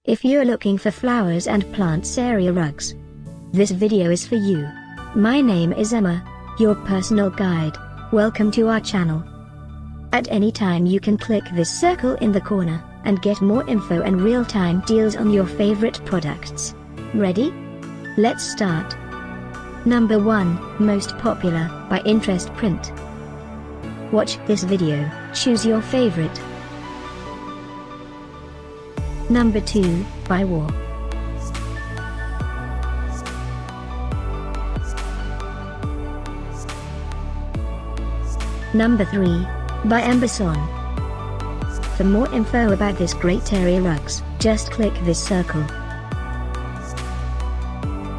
If you're looking for flowers and plants area rugs, this video is for you. My name is Emma, your personal guide. Welcome to our channel. At any time you can click this circle in the corner, and get more info and real-time deals on your favorite products. Ready? Let's start. Number 1, Most Popular, by InterestPrint. Watch this video, choose your favorite. Number 2, by Woor. Number 3, by Ambesonne. For more info about this great area rugs, just click this circle.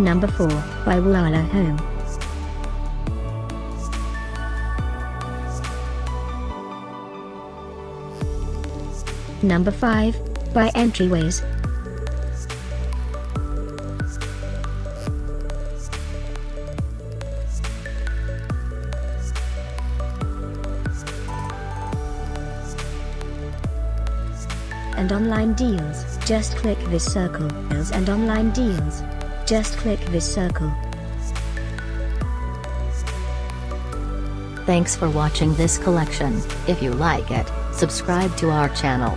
Number 4, by Wolala Home. Number 5, by Entryways. And online deals, just click this circle. And online deals, just click this circle. Thanks for watching this collection. If you like it, subscribe to our channel.